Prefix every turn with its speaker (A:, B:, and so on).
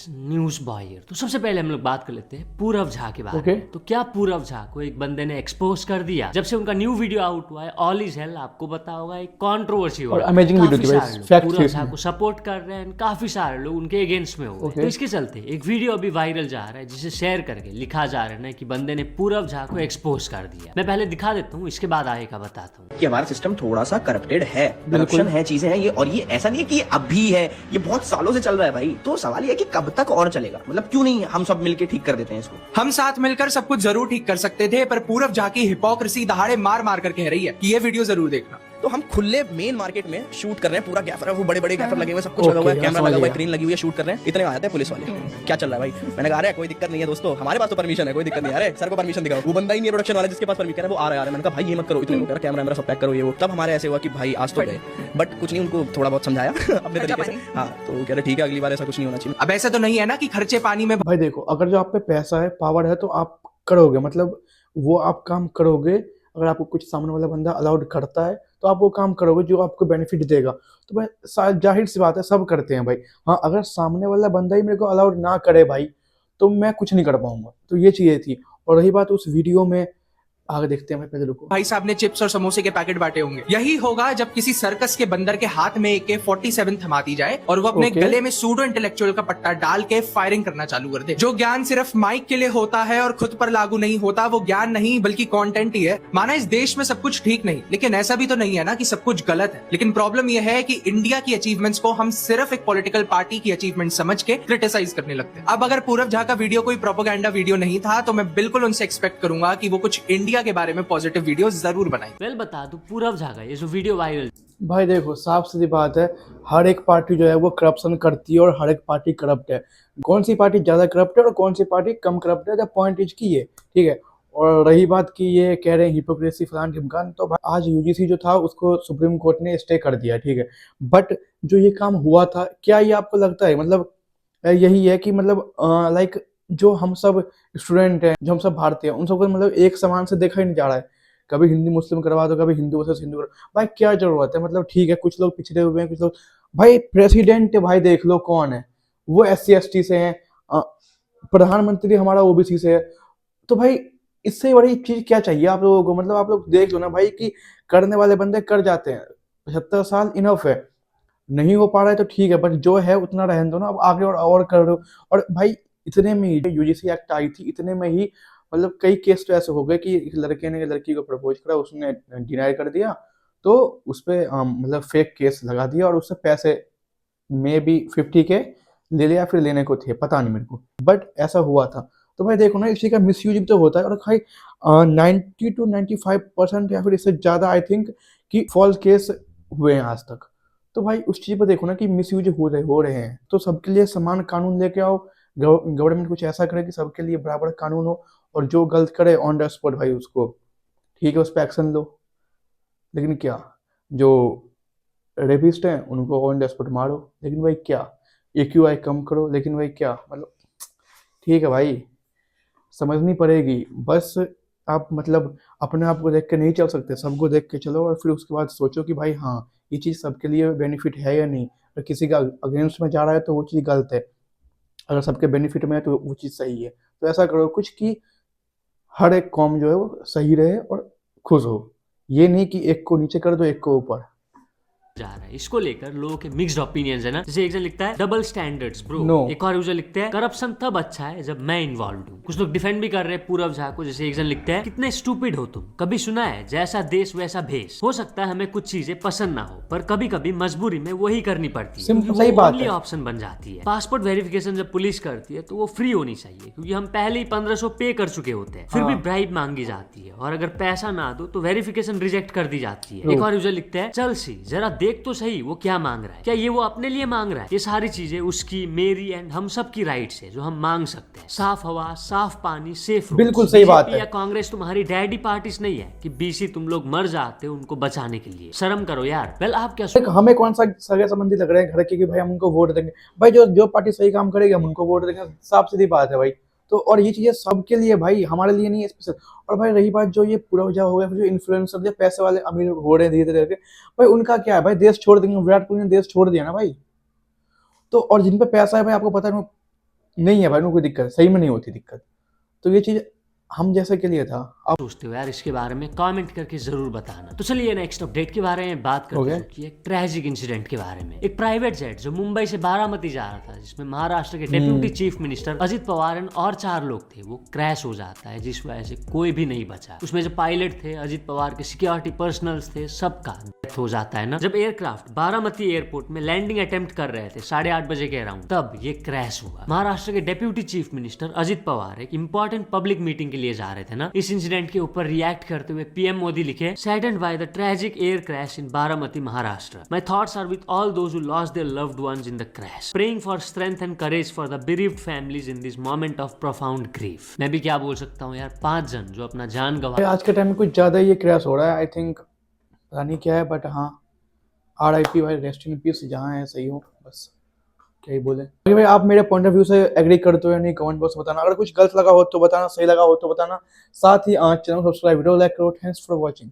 A: News Boyer. तो सबसे पहले हम लोग बात कर लेते हैं पूरव झा के बारे में। तो क्या पूरव झा को एक बंदे ने एक्सपोज कर दिया जब से उनका न्यू वीडियो आउट हुआ है ऑल इज हेल। आपको पता होगा एक कंट्रोवर्सी हुआ,
B: अमेजिंग वीडियो थी भाई।
A: पूरव झा को सपोर्ट कर रहे हैं, काफी सारे लोग उनके अगेंस्ट में हो गए। तो इसके चलते एक वीडियो अभी वायरल जा रहा है जिसे शेयर करके लिखा जा रहा है कि बंदे ने पूरव झा को एक्सपोज कर दिया। मैं पहले दिखा देता हूँ, इसके बाद आगे का बताता हूँ
C: कि हमारा सिस्टम थोड़ा सा करप्टेड है, करप्शन है, चीजें हैं ये। और ये ऐसा नहीं है कि अभी है, ये बहुत सालों से चल रहा है भाई। तो सवाल ये है कि कब तक और चलेगा, मतलब क्यों नहीं हम सब मिलके ठीक कर देते हैं इसको।
D: हम साथ मिलकर सब कुछ जरूर ठीक कर सकते थे, पर पूरव झा की हिपोक्रेसी दहाड़े मार मार कर कह रही है कि ये वीडियो जरूर देखना।
C: तो हम खुले मेन मार्केट में शूट कर रहे हैं, पूरा गैफर है, वो बड़े बड़े गैफर लगे हुए, सब कुछ लगा हुआ है, कैमरा लगा हुआ है, स्क्रीन लगी हुई है, शूट कर रहे हैं। इतने आए थे पुलिस वाले, क्या चल रहा है भाई। मैंने कहा अरे कोई दिक्कत नहीं है दोस्तों, हमारे पास तो परमिशन है, कोई दिक्कत नहीं है। अरे सर को परमिशन दिखाओ। वो बंदा ही नहीं प्रोडक्शन वाला जिसके पास परमिशन है, वो आ रहा है। मैंने कहा भाई ये मत करो, इतने कैमरा कैमरा सब पैक करो ये वो। तब हमारे ऐसे हुआ कि भाई आज तो गए, बट कुछ नहीं, उनको थोड़ा बहुत समझाया अपने तरीके से। हाँ तो कह रहे ठीक है, अगली बार ऐसा कुछ नहीं होना चाहिए।
D: अब ऐसा तो नहीं है ना कि खर्चे पानी में।
B: भाई देखो, अगर जो आप पे पैसा है, पावर है, तो आप करोगे, मतलब वो आप काम करोगे। अगर आपको कुछ सामने वाला बंदा अलाउड करता है तो आप वो काम करोगे जो आपको बेनिफिट देगा। तो भाई जाहिर सी बात है, सब करते हैं भाई। हाँ, अगर सामने वाला बंदा ही मेरे को अलाउड ना करे भाई, तो मैं कुछ नहीं कर पाऊंगा। तो ये चीजें थी। और रही बात उस वीडियो में, आगे देखते हैं भाई, पहले रुको।
D: भाई साहब ने चिप्स और समोसे के पैकेट बांटे होंगे। यही होगा जब किसी सर्कस के बंदर के हाथ में AK-47 थमा दी जाए और वो अपने गले में सूडो इंटेलेक्चुअल का पट्टा डाल के फायरिंग करना चालू कर दे। जो ज्ञान सिर्फ माइक के लिए होता है और खुद पर लागू नहीं होता, वो ज्ञान नहीं बल्कि कंटेंट ही है। माना इस देश में सब कुछ ठीक नहीं, लेकिन ऐसा भी तो नहीं है ना कि सब कुछ गलत है। लेकिन प्रॉब्लम यह है कि इंडिया की अचीवमेंट्स को हम सिर्फ एक पॉलिटिकल पार्टी की अचीवमेंट समझ के क्रिटिसाइज करने लगते हैं। अब अगर पूरव झा का वीडियो कोई प्रोपेगेंडा वीडियो नहीं था, तो मैं बिल्कुल उनसे एक्सपेक्ट करूंगा कि वो कुछ इंडिया के बारे में पॉजिटिव वीडियो जरूर बनाए।
A: वेल बता दूं, पूरव झा का ये जो वीडियो वायरल,
B: भाई देखो, साफ सीधी बात है, हर एक पार्टी जो है वो करप्शन करती है और हर एक पार्टी करप्ट है। कौन सी पार्टी ज्यादा करप्ट है और कौन सी पार्टी कम करप्ट है, द पॉइंट इज की है, ठीक है। और रही बात की ये कह रहे हैं हिपोक्रेसी फलान ढिमकान, तो भाई आज यूजीसी जो था उसको सुप्रीम कोर्ट ने स्टे कर दिया, ठीक है। बट जो ये काम हुआ था, क्या ये आपको लगता है, मतलब यही है कि मतलब लाइक जो हम सब स्टूडेंट हैं, जो हम सब भारतीय हैं, उन सबको मतलब एक समान से देखा ही नहीं जा रहा है। कभी हिंदी मुस्लिम करवा दो, कभी हिंदू वर्सेस हिंदू करवा। भाई क्या जरूरत है, मतलब ठीक है कुछ लोग पिछड़े हुए हैं, कुछ लोग, भाई प्रेसिडेंट भाई देख लो कौन है, वो SC ST से है, प्रधानमंत्री हमारा OBC से है। तो भाई इससे बड़ी चीज क्या चाहिए आप लोगों को, मतलब आप लोग देख लो ना भाई कि करने वाले बंदे कर जाते हैं। 75 साल इनफ है, नहीं हो पा रहा है तो ठीक है, बट जो है उतना रहने दो ना, अब आगे और कर दो। और भाई इतने में ही UGC एक्ट आई थी, इतने में ही मतलब कई केस तो ऐसे हो गए कि एक लड़के ने लड़की को प्रपोज करा, उसने डिनाई कर दिया, तो उस पर मतलब फेक केस लगा दिया और उससे पैसे में भी 50K ले लिया, फिर लेने को थे, पता नहीं मेरे को, बट ऐसा हुआ था। तो भाई देखो ना, इसी का मिसयूज भी तो होता है। और भाई 90 to 95% या फिर इससे ज़्यादा आई थिंक कि फॉल्स केस हुए हैं आज तक। तो भाई उस चीज़ पर देखो ना कि मिसयूज हो रहे हैं। तो सबके लिए समान कानून लेके आओ, गवर्नमेंट कुछ ऐसा करे कि सबके लिए बराबर कानून हो, और जो गलत करे ऑन द स्पॉट भाई उसको ठीक है उस पर एक्शन लो। लेकिन क्या, जो रेपिस्ट हैं उनको ऑन द स्पॉट मारो, लेकिन भाई क्या AQI कम करो, लेकिन भाई क्या, मतलब ठीक है भाई, समझनी पड़ेगी। बस आप मतलब अपने आप को देख के नहीं चल सकते, सबको देख के चलो और फिर उसके बाद सोचो कि भाई हाँ ये चीज़ सबके लिए बेनिफिट है या नहीं। अगर किसी का अगेंस्ट में जा रहा है तो वो चीज़ गलत है, अगर सबके बेनिफिट में है तो वो चीज़ सही है। तो ऐसा करो कुछ कि हर एक कॉम जो है वो सही रहे और खुश हो, ये नहीं कि एक को नीचे कर दो एक को ऊपर
A: जा रहा है। इसको लेकर लोगों के मिक्स्ड ओपिनियंस है ना। जैसे एक जन लिखता है डबल स्टैंडर्ड्स ब्रो,
B: No.
A: एक और यूजर लिखते हैं करप्शन तब अच्छा है जब मैं इन्वॉल्व हूँ। कुछ लोग डिफेंड भी कर रहे हैं पूरव झा को। जैसे एक जन लिखते हैं कितने स्टूपिड हो तुम, कभी सुना है जैसा देश वैसा भेष। हो सकता है हमें कुछ चीजें पसंद ना हो, पर कभी कभी मजबूरी में वही करनी पड़ती है, क्योंकि
B: सही
A: वो
B: बात
A: ओनली
B: है।
A: ऑप्शन बन जाती है। पासपोर्ट वेरिफिकेशन जब पुलिस करती है तो वो फ्री होनी चाहिए, क्योंकि हम पहले ही 1500 पे कर चुके होते हैं, फिर भी ब्राइब मांगी जाती है, और अगर पैसा ना दो तो वेरिफिकेशन रिजेक्ट कर दी जाती है। एक और यूजर लिखते हैं चल सी जरा देख तो सही वो क्या मांग रहा है, क्या ये वो अपने लिए मांग रहा है। ये सारी चीजें उसकी, मेरी एंड हम सब की राइट्स है जो हम मांग सकते हैं। साफ हवा, साफ पानी, सेफ रोड्स।
B: बिल्कुल सही बात है।
A: या कांग्रेस तुम्हारी डैडी पार्टीज नहीं है कि BC तुम लोग मर जाते हो उनको बचाने के लिए। शर्म करो यार। वेल आप क्या
B: हमें कौन सा सगे संबंधी लग रहे हैं घर के कि भाई हम उनको वोट देंगे। भाई जो पार्टी सही काम करेगी हम उनको वोट देंगे, साफ सीधी बात है भाई। तो और ये चीजें सबके लिए भाई, हमारे लिए नहीं है स्पेशल। और भाई रही बात जो ये पूरा जा हो गया, जो इन्फ्लुएंसर जो पैसे वाले अमीर हो रहे हैं धीरे धीरे करके, भाई उनका क्या है भाई, देश छोड़ देंगे। विराट कोहली ने देश छोड़ दिया ना भाई। तो और जिन पे पैसा है भाई, आपको पता है नहीं है भाई, उनको कोई दिक्कत सही में नहीं होती दिक्कत। तो ये चीज़ हम जैसे के लिए था। आप
A: सोचते हो यार इसके बारे में, कमेंट करके जरूर बताना। तो चलिए नेक्स्ट अपडेट के बारे में बात करते हैं, कि एक ट्रेजिक इंसिडेंट के बारे में। एक प्राइवेट जेट जो मुंबई से बारामती जा रहा था, जिसमें महाराष्ट्र के deputy chief minister Ajit Pawar और 4 लोग थे, वो क्रैश हो जाता है, जिस वजह से कोई भी नहीं बचा। उसमें जो पायलट थे, अजित पवार के सिक्योरिटी पर्सनल्स थे, सबका डेथ हो जाता है ना। जब एयरक्राफ्ट बारामती एयरपोर्ट में लैंडिंग अटेम्प्ट कर रहे थे 8:30 बजे के अराउंड, तब ये क्रैश हुआ। महाराष्ट्र के deputy chief minister Ajit Pawar एक इंपॉर्टेंट पब्लिक मीटिंग के लिए जा रहे थे ना। इस इंसिडेंट के ऊपर रिएक्ट करते हुए पीएम मोदी लिखे, saddened by the tragic air crash in Baramati Maharashtra, my thoughts are with all those who lost their loved ones in the crash, praying for strength and courage for the bereaved families in this moment of profound grief। मैं भी क्या बोल सकता हूँ यार, 5 जन जो अपना जान गवा।
B: भाई आज के टाइम में कुछ ज़्यादा ही ये क्रैश हो रहा है, आई थिंक पता नहीं क्या है, बट हाँ RIP भाई, रेस्ट इन पीस, जहाँ है सही हो, बस क्या ही बोले। भाई आप मेरे पॉइंट ऑफ व्यू से एग्री करते हो या नहीं, कमेंट बॉक्स में बताना। अगर कुछ गलत लगा हो तो बताना, सही लगा हो तो बताना। साथ ही चैनल सब्सक्राइब, वीडियो लाइक करो। Thanks for watching.